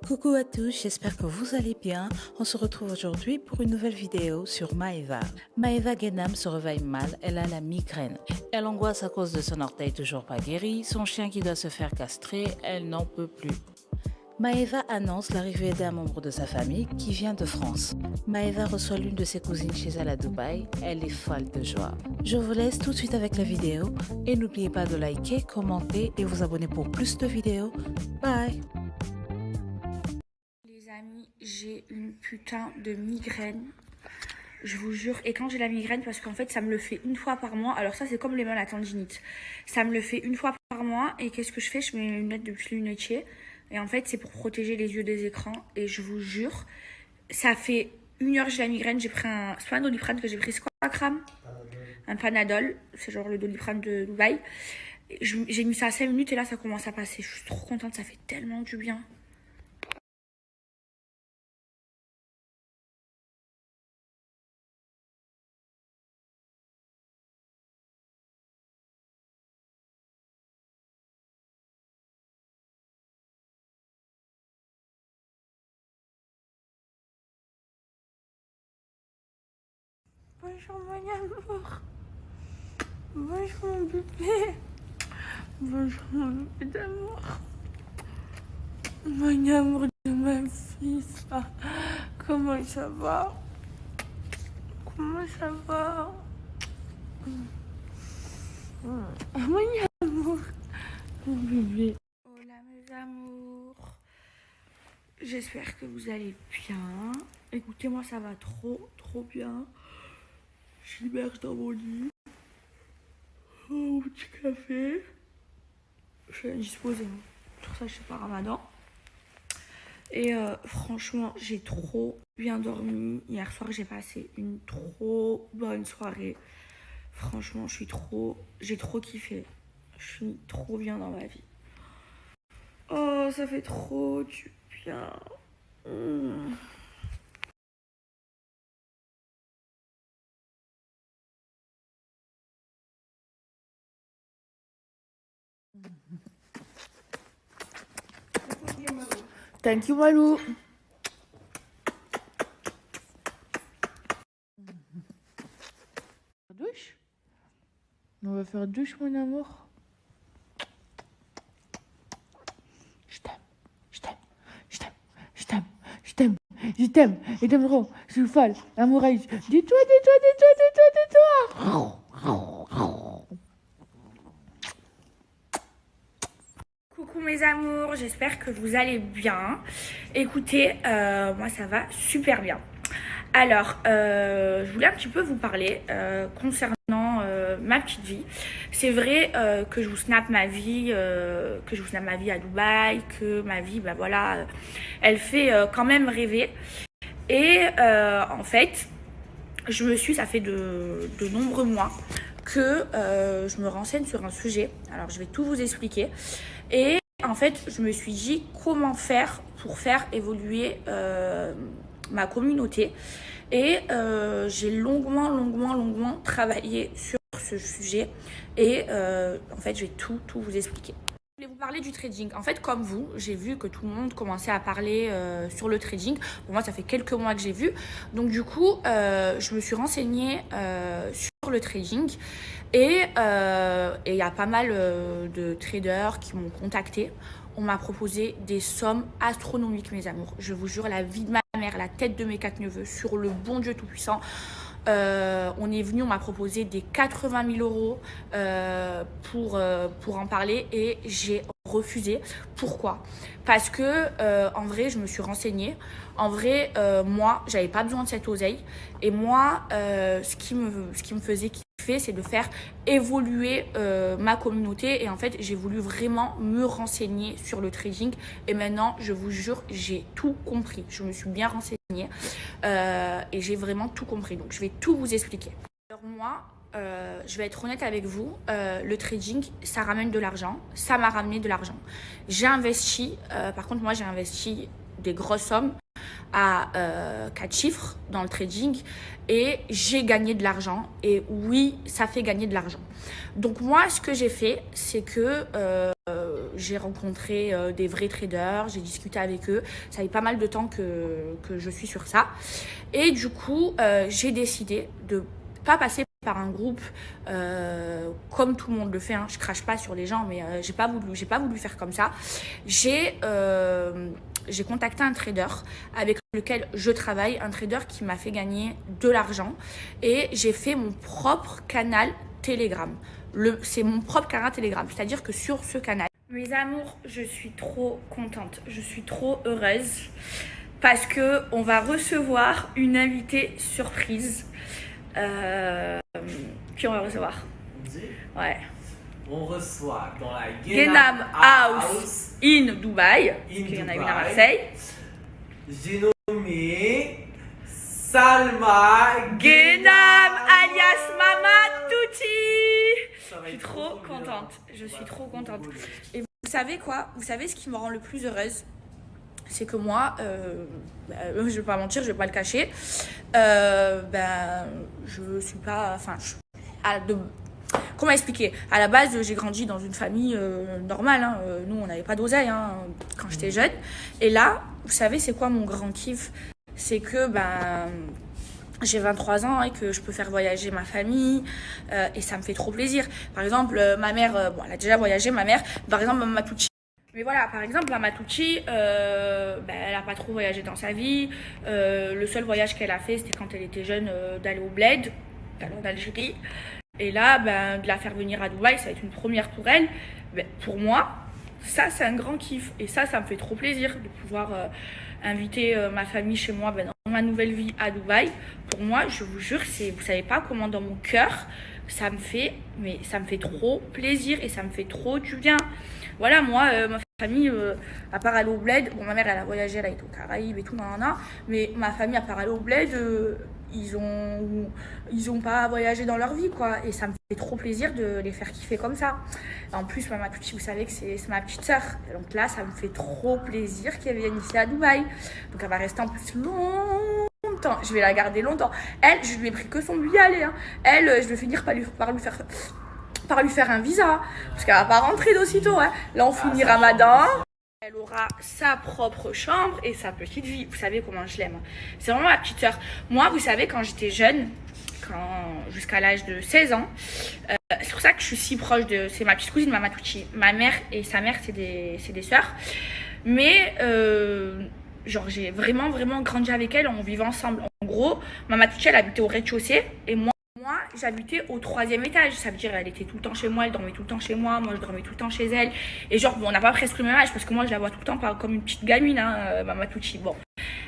Coucou à tous, j'espère que vous allez bien. On se retrouve aujourd'hui pour une nouvelle vidéo sur Maeva. Maeva Guénam se réveille mal, elle a la migraine. Elle angoisse à cause de son orteil toujours pas guéri, son chien qui doit se faire castrer, elle n'en peut plus. Maeva annonce l'arrivée d'un membre de sa famille qui vient de France. Maeva reçoit l'une de ses cousines chez elle à Dubaï, elle est folle de joie. Je vous laisse tout de suite avec la vidéo et n'oubliez pas de liker, commenter et vous abonner pour plus de vidéos. Bye! Les amis, j'ai une putain de migraine. Je vous jure. Et quand j'ai la migraine, parce qu'en fait, ça me le fait une fois par mois. Alors ça, c'est comme les mains, la tendinite. Ça me le fait une fois par mois. Et qu'est-ce que je fais? Je mets mes lunettes de lunetier. Et en fait, c'est pour protéger les yeux des écrans. Et je vous jure, ça fait 1 heure que j'ai la migraine. J'ai pris un... C'est pas un Doliprane que j'ai pris, c'est quoi, Akram? Un Panadol. C'est genre le Doliprane de Dubaï. J'ai mis ça à 5 minutes et là, ça commence à passer. Je suis trop contente, ça fait tellement du bien. Bonjour mon amour. Bonjour mon bébé. Bonjour mon bébé d'amour. Mon amour de ma fille. Comment ça va? Comment ça va? Mon amour. Mon bébé. Hola mes amours. J'espère que vous allez bien. Écoutez, moi ça va trop bien. Je m'immerge dans mon lit. Oh, petit café. Je suis indisposée. Pour ça, je suis pas ramadan. Et franchement, j'ai trop bien dormi. Hier soir, j'ai passé une trop bonne soirée. Franchement, j'ai trop kiffé. Je suis trop bien dans ma vie. Oh, ça fait trop du bien. Thank you, Malou. Douche? On va faire douche, mon amour. Je t'aime, je t'aime, je t'aime, je t'aime, je t'aime, je t'aime, je t'aime trop. Je suis folle, amoureuse. Dis-toi. Coucou mes amours, j'espère que vous allez bien. Écoutez, moi ça va super bien. Alors, je voulais un petit peu vous parler concernant ma petite vie. C'est vrai que je vous snap ma vie, à Dubaï, que ma vie, bah voilà, elle fait quand même rêver. Et en fait, ça fait de nombreux mois que je me renseigne sur un sujet. Alors, je vais tout vous expliquer. Et en fait, je me suis dit comment faire pour faire évoluer ma communauté. Et j'ai longuement travaillé sur ce sujet. Et en fait, je vais tout vous expliquer. Je voulais vous parler du trading. En fait, comme vous, j'ai vu que tout le monde commençait à parler sur le trading. Pour moi, ça fait quelques mois que j'ai vu. Donc, du coup, je me suis renseignée sur le trading. Et il y a pas mal de traders qui m'ont contacté. On m'a proposé des sommes astronomiques, mes amours. Je vous jure, la vie de ma mère, la tête de mes 4 neveux, sur le bon Dieu Tout-Puissant. On m'a proposé des 80 000 euros pour en parler et j'ai refusé. Pourquoi? Parce que en vrai, je me suis renseignée. En vrai, moi, j'avais pas besoin de cette oseille. Et moi, ce qui me faisait kiffer, c'est de faire évoluer ma communauté. Et en fait, j'ai voulu vraiment me renseigner sur le trading. Et maintenant, je vous jure, j'ai tout compris. Je me suis bien renseignée. Et j'ai vraiment tout compris, donc je vais tout vous expliquer. Alors moi, je vais être honnête avec vous, le trading, ça ramène de l'argent, ça m'a ramené de l'argent. J'ai investi, par contre moi j'ai investi des grosses sommes à 4 chiffres dans le trading et j'ai gagné de l'argent et oui, ça fait gagner de l'argent. Donc moi, ce que j'ai fait, c'est que j'ai rencontré des vrais traders, j'ai discuté avec eux. Ça fait pas mal de temps que je suis sur ça. Et du coup, j'ai décidé de pas passer par un groupe comme tout le monde le fait, hein. Je crache pas sur les gens, mais j'ai pas voulu faire comme ça. J'ai contacté un trader avec lequel je travaille, un trader qui m'a fait gagner de l'argent, et j'ai fait mon propre canal Telegram. C'est mon propre canal Telegram, c'est-à-dire que sur ce canal, mes amours, je suis trop contente, je suis trop heureuse parce que on va recevoir une invitée surprise. Qui on va recevoir? Ouais. On reçoit dans la Genam House in Dubaï. Il y en a une à Marseille. J'ai nommé Salma Genam alias Mama Touti. Je suis trop contente. Je suis trop contente. Et vous savez quoi? Vous savez ce qui me rend le plus heureuse? C'est que moi, je vais pas mentir, je vais pas le cacher, je suis pas, comment expliquer? À la base, j'ai grandi dans une famille normale, hein. Nous, on n'avait pas d'oseille, hein, quand j'étais jeune. Et là, vous savez, c'est quoi mon grand kiff? C'est que j'ai 23 ans et que je peux faire voyager ma famille, et ça me fait trop plaisir. Par exemple, ma mère, elle a déjà voyagé, ma mère, par exemple, Mama Touchi. Mais voilà, par exemple, la Matouchi, elle n'a pas trop voyagé dans sa vie. Le seul voyage qu'elle a fait, c'était quand elle était jeune, d'aller au Bled, d'aller en Algérie. Et là, de la faire venir à Dubaï, ça va être une première pour elle. Pour moi, ça, c'est un grand kiff. Et ça me fait trop plaisir de pouvoir inviter ma famille chez moi dans ma nouvelle vie à Dubaï. Pour moi, je vous jure, vous savez pas comment dans mon cœur, ça me fait trop plaisir et ça me fait trop du bien. Voilà, moi, ma famille, à part aller au Bled, bon, ma mère, elle a voyagé, elle a été aux Caraïbes et tout, mais ma famille, à part aller au Bled, ils ont pas voyagé dans leur vie, quoi. Et ça me fait trop plaisir de les faire kiffer comme ça. En plus, ma petite, vous savez que c'est ma petite sœur. Donc là, ça me fait trop plaisir qu'elle vienne ici à Dubaï. Donc elle va rester en plus longtemps. Je vais la garder longtemps. Elle, je lui ai pris que son billet aller, hein. Elle, je vais finir par lui faire un visa, parce qu'elle va pas rentrer d'aussitôt, hein. Là, on finit Ramadan. Elle aura sa propre chambre et sa petite vie. Vous savez comment je l'aime. C'est vraiment ma petite sœur. Moi, vous savez, quand j'étais jeune, jusqu'à l'âge de 16 ans, c'est pour ça que je suis si proche de... C'est ma petite cousine, Mama Touchi. Ma mère et sa mère, c'est des sœurs. Mais, j'ai vraiment, vraiment grandi avec elle. On vivait ensemble. En gros, Mama Touchi, elle habitait au rez-de-chaussée. Et moi, j'habitais au 3e étage. Ça veut dire elle était tout le temps chez moi, elle dormait tout le temps chez moi, moi je dormais tout le temps chez elle. Et on n'a pas presque le même âge parce que moi je la vois tout le temps comme une petite gamine, hein, Mama Touchi. Bon,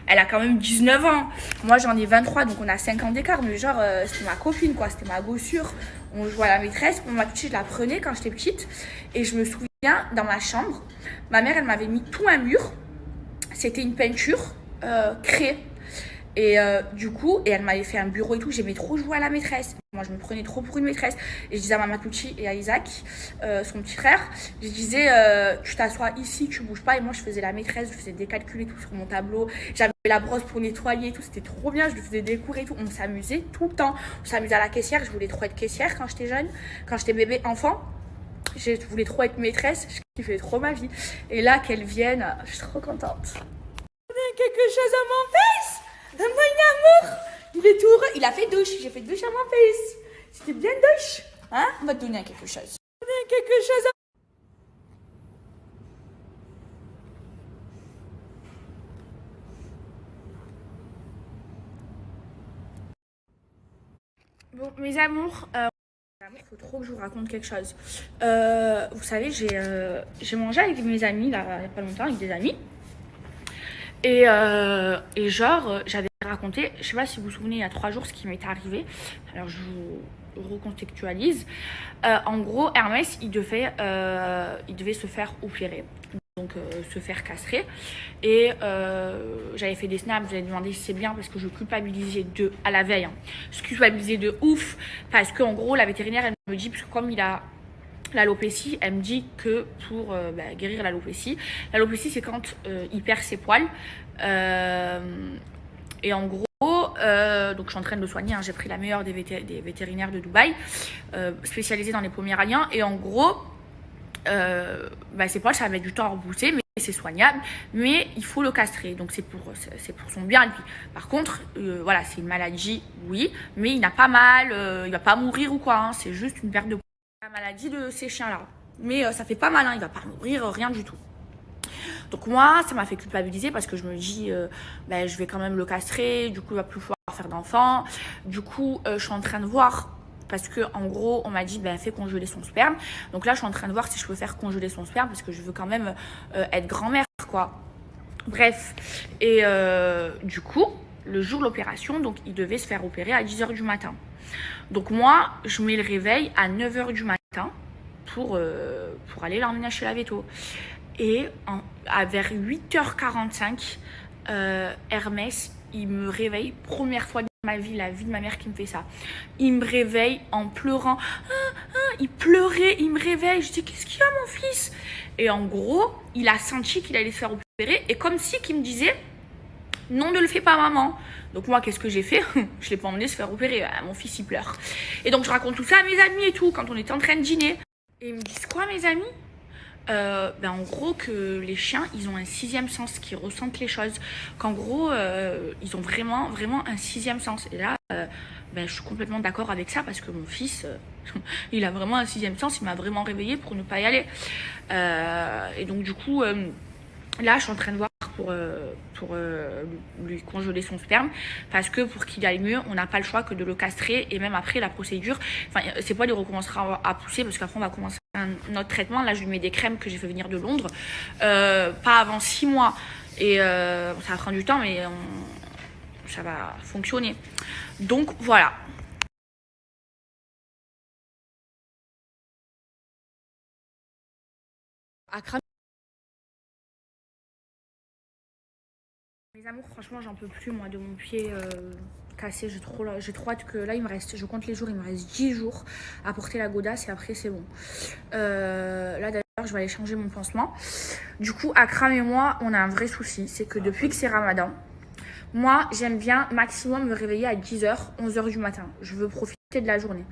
elle a quand même 19 ans. Moi j'en ai 23, donc on a 5 ans d'écart. Mais c'était ma copine, quoi. C'était ma gossure. On jouait à la maîtresse. Mama Touchi, je la prenais quand j'étais petite. Et je me souviens, dans ma chambre, ma mère, elle m'avait mis tout un mur. C'était une peinture créée. Et du coup, elle m'avait fait un bureau et tout. J'aimais trop jouer à la maîtresse. Moi, je me prenais trop pour une maîtresse. Et je disais à Mama Touchi et à Isaac, son petit frère, je disais, tu t'assois ici, tu bouges pas. Et moi, je faisais la maîtresse, je faisais des calculs et tout sur mon tableau. J'avais la brosse pour nettoyer et tout. C'était trop bien. Je lui faisais des cours et tout. On s'amusait tout le temps. On s'amusait à la caissière. Je voulais trop être caissière quand j'étais jeune. Quand j'étais bébé enfant, je voulais trop être maîtresse. Je kiffais trop ma vie. Et là, qu'elle vienne, je suis trop contente. Quelque chose à mon face. Donne-moi une amour. Il est tout heureux. Il a fait douche. J'ai fait douche à mon face. C'était bien douche. Hein? On va te donner quelque chose. Bon, mes amours, il faut trop que je vous raconte quelque chose. Vous savez, j'ai mangé avec mes amis, là, il n'y a pas longtemps, avec des amis. Et j'avais raconté, je sais pas si vous vous souvenez, il y a 3 jours, ce qui m'était arrivé. Alors, je vous recontextualise. En gros, Hermès, il devait se faire opérer. Donc, se faire castrer. Et j'avais fait des snaps, j'avais demandé si c'est bien parce que je culpabilisais à la veille. Hein. Je culpabilisais de ouf parce qu'en gros, la vétérinaire, elle me dit, parce que comme il a l'alopécie, elle me dit que pour guérir l'alopécie, c'est quand il perd ses poils. Et en gros, donc je suis en train de le soigner, hein, j'ai pris la meilleure des vétérinaires de Dubaï, spécialisée dans les Poméraliens. Et en gros, ses poils, ça va mettre du temps à repousser, mais c'est soignable, mais il faut le castrer, donc c'est pour son bien lui. Par contre, voilà, c'est une maladie, oui, mais il n'a pas mal, il va pas mourir ou quoi, hein, c'est juste une perte de poils. La maladie de ces chiens-là, mais ça fait pas mal, hein, il va pas mourir, rien du tout. Donc moi, ça m'a fait culpabiliser parce que je me dis, je vais quand même le castrer, du coup, il va plus pouvoir faire d'enfants. Du coup, je suis en train de voir, parce que en gros, on m'a dit, fais congeler son sperme. Donc là, je suis en train de voir si je peux faire congeler son sperme parce que je veux quand même être grand-mère, quoi. Bref, et du coup, le jour de l'opération, donc il devait se faire opérer à 10h du matin. Donc moi, je mets le réveil à 9h du matin pour aller l'emmener chez la véto. Et vers 8h45, Hermès, il me réveille. Première fois de ma vie, la vie de ma mère qui me fait ça. Il me réveille en pleurant. Il pleurait, il me réveille. Je dis, qu'est-ce qu'il y a, mon fils? Et en gros, il a senti qu'il allait se faire opérer. Et comme si qu'il me disait, non, ne le fais pas, maman. Donc moi, qu'est-ce que j'ai fait? Je l'ai pas emmené se faire opérer. Mon fils, il pleure. Et donc, je raconte tout ça à mes amis et tout, quand on était en train de dîner. Et ils me disent, quoi, mes amis? En gros que les chiens ils ont un sixième sens, qu'ils ressentent les choses, qu'en gros ils ont vraiment un sixième sens. Et là je suis complètement d'accord avec ça parce que mon fils il a vraiment un sixième sens, il m'a vraiment réveillée pour ne pas y aller. Et donc du coup là je suis en train de voir pour lui congeler son sperme parce que pour qu'il aille mieux on n'a pas le choix que de le castrer. Et même après la procédure, ses poils ils recommenceront à pousser parce qu'après on va commencer un autre traitement. Là je lui mets des crèmes que j'ai fait venir de Londres, pas avant 6 mois et ça va prendre du temps mais ça va fonctionner. Donc voilà. Mes amours, franchement, j'en peux plus, moi, de mon pied cassé. J'ai trop hâte que là, il me reste, je compte les jours, il me reste 10 jours à porter la godasse et après, c'est bon. Là, d'ailleurs, je vais aller changer mon pansement. Du coup, Akram et moi, on a un vrai souci. C'est que depuis que c'est Ramadan, moi, j'aime bien maximum me réveiller à 10h, 11h du matin. Je veux profiter de la journée.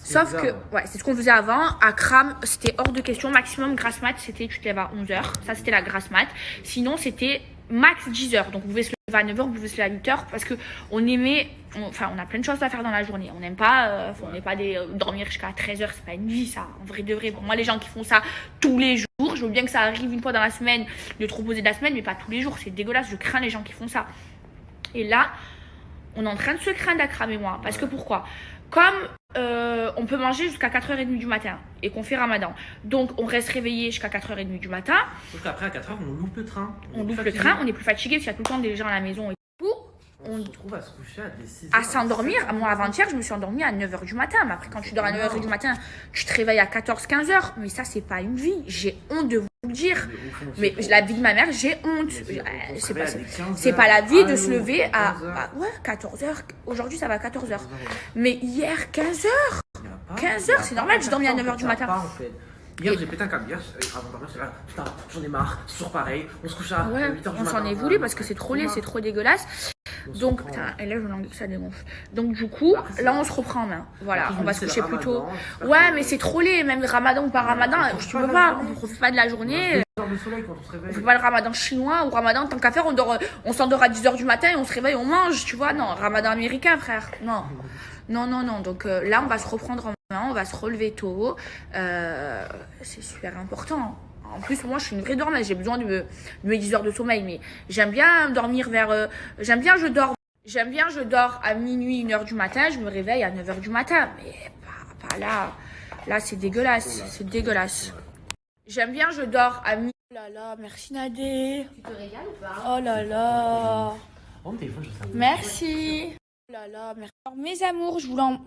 Sauf que, ouais, c'est ce qu'on faisait avant. Akram, c'était hors de question. Maximum grasse mat, c'était tu te lèves à 11h. Ça, c'était la grasse mat. Sinon, c'était max 10h. Donc, vous pouvez se lever à 9h, vous pouvez se lever à 8h parce que on aimait, on a plein de choses à faire dans la journée. On n'aime pas, on n'est pas dormir jusqu'à 13h. C'est pas une vie, ça. En vrai de vrai. Pour moi, les gens qui font ça tous les jours, je veux bien que ça arrive une fois dans la semaine, de te reposer de la semaine, mais pas tous les jours. C'est dégueulasse. Je crains les gens qui font ça. Et là, on est en train de se craindre, Akram et moi. Parce que pourquoi? Comme on peut manger jusqu'à 4h30 du matin et qu'on fait Ramadan. Donc, on reste réveillé jusqu'à 4h30 du matin. Sauf qu'après, à 4h, on loupe le train. On loupe le train, on est plus fatigué parce qu'il y a tout le temps des gens à la maison et tout. On se retrouve à se coucher à des 6h. À s'endormir. Moi, avant-hier, je me suis endormie à 9h du matin. Mais après, quand tu dors à 9h du matin, tu te réveilles à 14-15h. Mais ça, c'est pas une vie. J'ai honte de vous le dire. Mais la vie de ma mère, j'ai honte. C'est pas la vie de se lever à 14h. Aujourd'hui, ça va à 14h. Mais hier, 15h. 15h, c'est normal. J'ai dormi à 9h du matin. Hier, j'ai pété un câble. Hier, avant de dormir, j'étais là, putain, j'en ai marre, c'est toujours pareil. On se couche à 8h du matin. On s'en est voulu parce que c'est trop laid, c'est trop dégueulasse. Donc, putain, et là, je langue que ça dégonfle. Donc, du coup, là, on se reprend en main. Voilà, on va se coucher plus tôt. Ouais, mais c'est trop laid, même Ramadan ou pas Ramadan, tu peux pas, on profite pas de la journée. On fait pas le Ramadan chinois ou Ramadan, tant qu'à faire, on s'endort à 10h du matin et on se réveille, on mange, tu vois. Non, Ramadan américain, frère. Non. Donc là, on va se reprendre en main, on va se relever tôt. C'est super important. En plus, moi, je suis une vraie dormeuse. J'ai besoin de mes 10 heures de sommeil. Mais j'aime bien dormir je dors à minuit, 1h du matin. Je me réveille à 9h du matin. Mais pas là. Là, c'est dégueulasse. C'est dégueulasse. J'aime bien, je dors à minuit. Oh là là, merci Nadé. Tu te régales ou pas? Oh là là. Oh, mon téléphone, je sais. Merci. Oh là là, merci. Alors, mes amours, je voulais en...